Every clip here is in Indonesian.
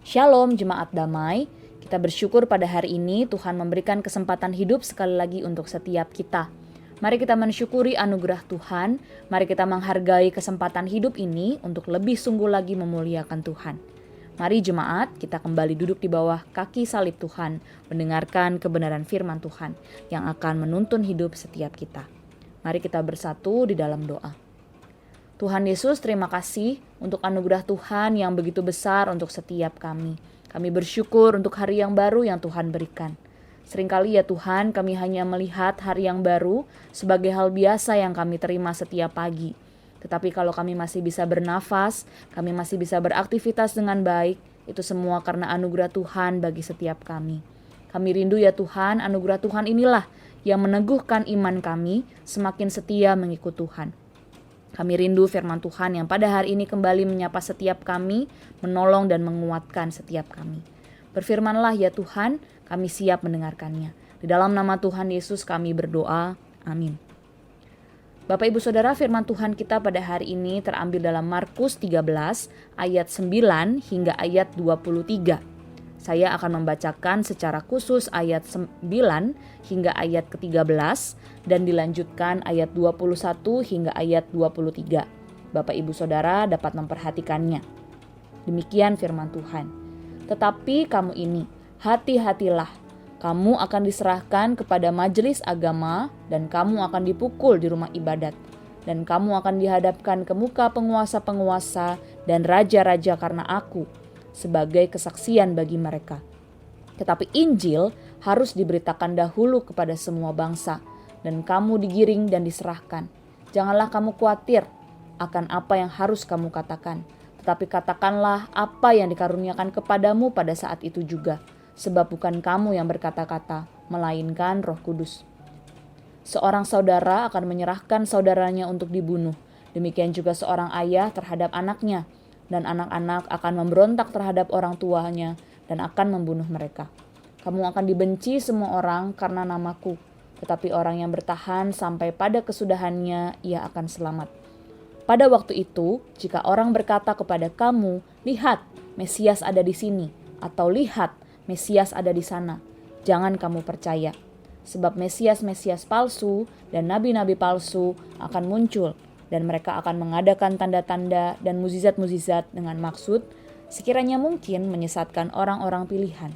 Shalom jemaat damai, kita bersyukur pada hari ini Tuhan memberikan kesempatan hidup sekali lagi untuk setiap kita. Mari kita mensyukuri anugerah Tuhan, mari kita menghargai kesempatan hidup ini untuk lebih sungguh lagi memuliakan Tuhan. Mari jemaat, kita kembali duduk di bawah kaki salib Tuhan, mendengarkan kebenaran firman Tuhan yang akan menuntun hidup setiap kita. Mari kita bersatu di dalam doa. Tuhan Yesus, terima kasih untuk anugerah Tuhan yang begitu besar untuk setiap kami. Kami bersyukur untuk hari yang baru yang Tuhan berikan. Seringkali ya Tuhan, kami hanya melihat hari yang baru sebagai hal biasa yang kami terima setiap pagi. Tetapi kalau kami masih bisa bernafas, kami masih bisa beraktivitas dengan baik, itu semua karena anugerah Tuhan bagi setiap kami. Kami rindu ya Tuhan, anugerah Tuhan inilah yang meneguhkan iman kami semakin setia mengikut Tuhan. Kami rindu firman Tuhan yang pada hari ini kembali menyapa setiap kami, menolong dan menguatkan setiap kami. Berfirmanlah ya Tuhan, kami siap mendengarkannya. Di dalam nama Tuhan Yesus kami berdoa, amin. Bapak Ibu Saudara, firman Tuhan kita pada hari ini terambil dalam Markus 13 ayat 9 hingga ayat 23. Saya akan membacakan secara khusus ayat 9 hingga ayat ke-13 dan dilanjutkan ayat 21 hingga ayat 23. Bapak Ibu Saudara dapat memperhatikannya. Demikian firman Tuhan. Tetapi kamu ini, hati-hatilah. Kamu akan diserahkan kepada majelis agama dan kamu akan dipukul di rumah ibadat. Dan kamu akan dihadapkan ke muka penguasa-penguasa dan raja-raja karena aku, sebagai kesaksian bagi mereka. Tetapi Injil harus diberitakan dahulu kepada semua bangsa, dan kamu digiring dan diserahkan. Janganlah kamu khawatir akan apa yang harus kamu katakan, tetapi katakanlah apa yang dikaruniakan kepadamu pada saat itu juga, sebab bukan kamu yang berkata-kata, melainkan Roh Kudus. Seorang saudara akan menyerahkan saudaranya untuk dibunuh, demikian juga seorang ayah terhadap anaknya, dan anak-anak akan memberontak terhadap orang tuanya dan akan membunuh mereka. Kamu akan dibenci semua orang karena namaku, tetapi orang yang bertahan sampai pada kesudahannya, ia akan selamat. Pada waktu itu, jika orang berkata kepada kamu, lihat, Mesias ada di sini, atau lihat, Mesias ada di sana, jangan kamu percaya. Sebab Mesias-Mesias palsu dan nabi-nabi palsu akan muncul, dan mereka akan mengadakan tanda-tanda dan mukjizat-mukjizat dengan maksud sekiranya mungkin menyesatkan orang-orang pilihan.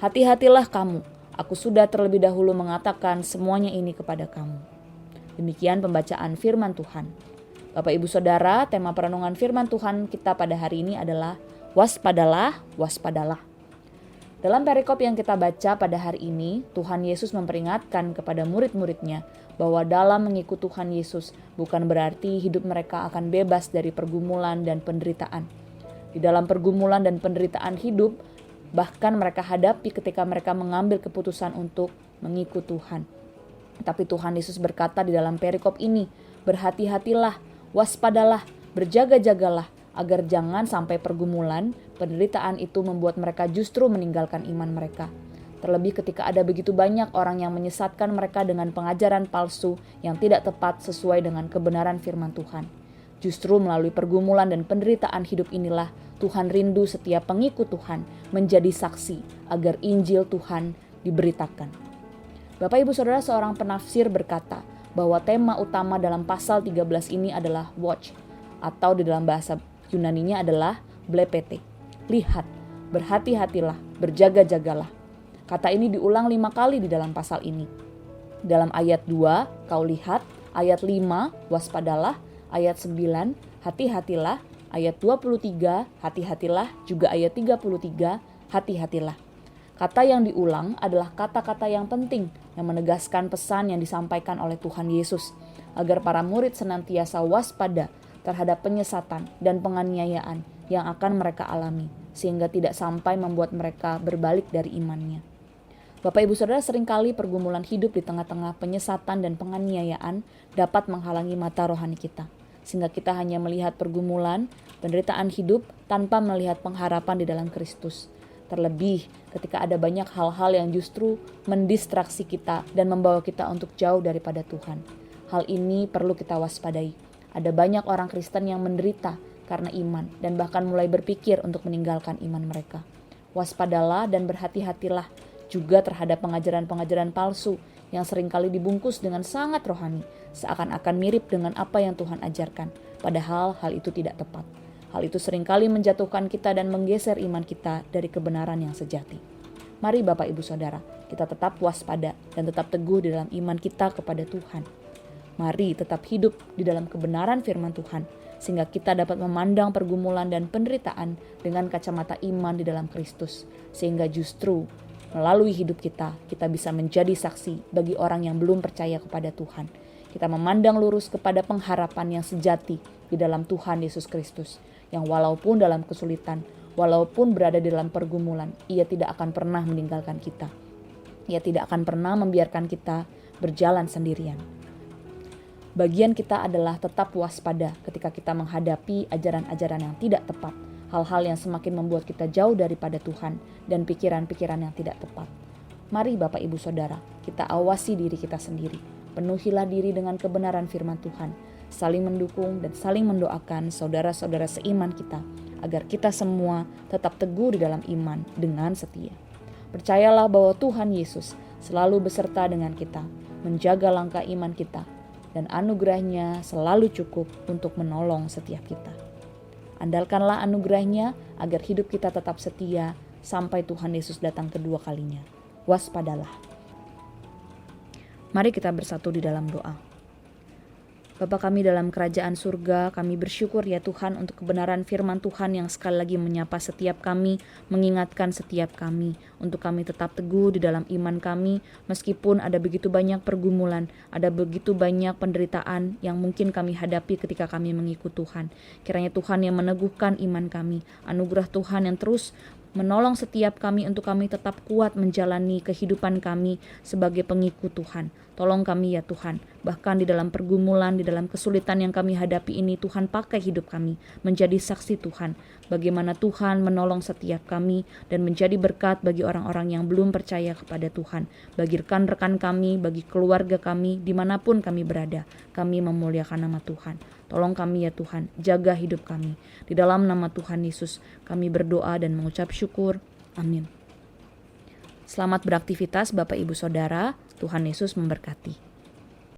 Hati-hatilah kamu, aku sudah terlebih dahulu mengatakan semuanya ini kepada kamu. Demikian pembacaan firman Tuhan. Bapak Ibu Saudara, tema perenungan firman Tuhan kita pada hari ini adalah waspadalah, waspadalah. Dalam perikop yang kita baca pada hari ini, Tuhan Yesus memperingatkan kepada murid-muridnya bahwa dalam mengikut Tuhan Yesus bukan berarti hidup mereka akan bebas dari pergumulan dan penderitaan. Di dalam pergumulan dan penderitaan hidup, bahkan mereka hadapi ketika mereka mengambil keputusan untuk mengikut Tuhan. Tapi Tuhan Yesus berkata di dalam perikop ini, berhati-hatilah, waspadalah, berjaga-jagalah, agar jangan sampai pergumulan, penderitaan itu membuat mereka justru meninggalkan iman mereka. Terlebih ketika ada begitu banyak orang yang menyesatkan mereka dengan pengajaran palsu yang tidak tepat sesuai dengan kebenaran firman Tuhan. Justru melalui pergumulan dan penderitaan hidup inilah Tuhan rindu setiap pengikut Tuhan menjadi saksi agar Injil Tuhan diberitakan. Bapak Ibu Saudara, seorang penafsir berkata bahwa tema utama dalam pasal 13 ini adalah watch, atau di dalam bahasa Yunaninya adalah blepete. Lihat, berhati-hatilah, berjaga-jagalah. Kata ini diulang 5 kali di dalam pasal ini. Dalam ayat 2, kau lihat, ayat 5, waspadalah, ayat 9, hati-hatilah, ayat 23, hati-hatilah, juga ayat 33, hati-hatilah. Kata yang diulang adalah kata-kata yang penting yang menegaskan pesan yang disampaikan oleh Tuhan Yesus, agar para murid senantiasa waspada terhadap penyesatan dan penganiayaan yang akan mereka alami, sehingga tidak sampai membuat mereka berbalik dari imannya. Bapak Ibu Saudara, seringkali pergumulan hidup di tengah-tengah penyesatan dan penganiayaan dapat menghalangi mata rohani kita, sehingga kita hanya melihat pergumulan, penderitaan hidup tanpa melihat pengharapan di dalam Kristus. Terlebih ketika ada banyak hal-hal yang justru mendistraksi kita dan membawa kita untuk jauh daripada Tuhan. Hal ini perlu kita waspadai. Ada banyak orang Kristen yang menderita karena iman dan bahkan mulai berpikir untuk meninggalkan iman mereka. Waspadalah dan berhati-hatilah juga terhadap pengajaran-pengajaran palsu yang seringkali dibungkus dengan sangat rohani, seakan-akan mirip dengan apa yang Tuhan ajarkan, padahal hal itu tidak tepat. Hal itu seringkali menjatuhkan kita dan menggeser iman kita dari kebenaran yang sejati. Mari Bapak Ibu Saudara, kita tetap waspada dan tetap teguh di dalam iman kita kepada Tuhan. Mari tetap hidup di dalam kebenaran firman Tuhan, sehingga kita dapat memandang pergumulan dan penderitaan dengan kacamata iman di dalam Kristus, sehingga justru melalui hidup kita bisa menjadi saksi bagi orang yang belum percaya kepada Tuhan. Kita memandang lurus kepada pengharapan yang sejati di dalam Tuhan Yesus Kristus, yang walaupun dalam kesulitan, walaupun berada di dalam pergumulan, Ia tidak akan pernah meninggalkan kita. Ia tidak akan pernah membiarkan kita berjalan sendirian. Bagian kita adalah tetap waspada ketika kita menghadapi ajaran-ajaran yang tidak tepat, hal-hal yang semakin membuat kita jauh daripada Tuhan dan pikiran-pikiran yang tidak tepat. Mari Bapak Ibu Saudara, kita awasi diri kita sendiri. Penuhilah diri dengan kebenaran firman Tuhan, saling mendukung dan saling mendoakan saudara-saudara seiman kita, agar kita semua tetap teguh di dalam iman dengan setia. Percayalah bahwa Tuhan Yesus selalu beserta dengan kita, menjaga langkah iman kita, dan anugerahnya selalu cukup untuk menolong setiap kita. Andalkanlah anugerahnya agar hidup kita tetap setia sampai Tuhan Yesus datang kedua kalinya. Waspadalah. Mari kita bersatu di dalam doa. Bapa kami dalam kerajaan surga, kami bersyukur ya Tuhan untuk kebenaran firman Tuhan yang sekali lagi menyapa setiap kami, mengingatkan setiap kami, untuk kami tetap teguh di dalam iman kami, meskipun ada begitu banyak pergumulan, ada begitu banyak penderitaan yang mungkin kami hadapi ketika kami mengikut Tuhan. Kiranya Tuhan yang meneguhkan iman kami, anugerah Tuhan yang terus menolong setiap kami untuk kami tetap kuat menjalani kehidupan kami sebagai pengikut Tuhan. Tolong kami ya Tuhan, bahkan di dalam pergumulan, di dalam kesulitan yang kami hadapi ini, Tuhan pakai hidup kami menjadi saksi Tuhan. Bagaimana Tuhan menolong setiap kami dan menjadi berkat bagi orang-orang yang belum percaya kepada Tuhan. Bagi rekan-rekan kami, bagi keluarga kami, dimanapun kami berada, kami memuliakan nama Tuhan. Tolong kami ya Tuhan, jaga hidup kami. Di dalam nama Tuhan Yesus, kami berdoa dan mengucap syukur. Amin. Selamat beraktivitas Bapak Ibu Saudara, Tuhan Yesus memberkati.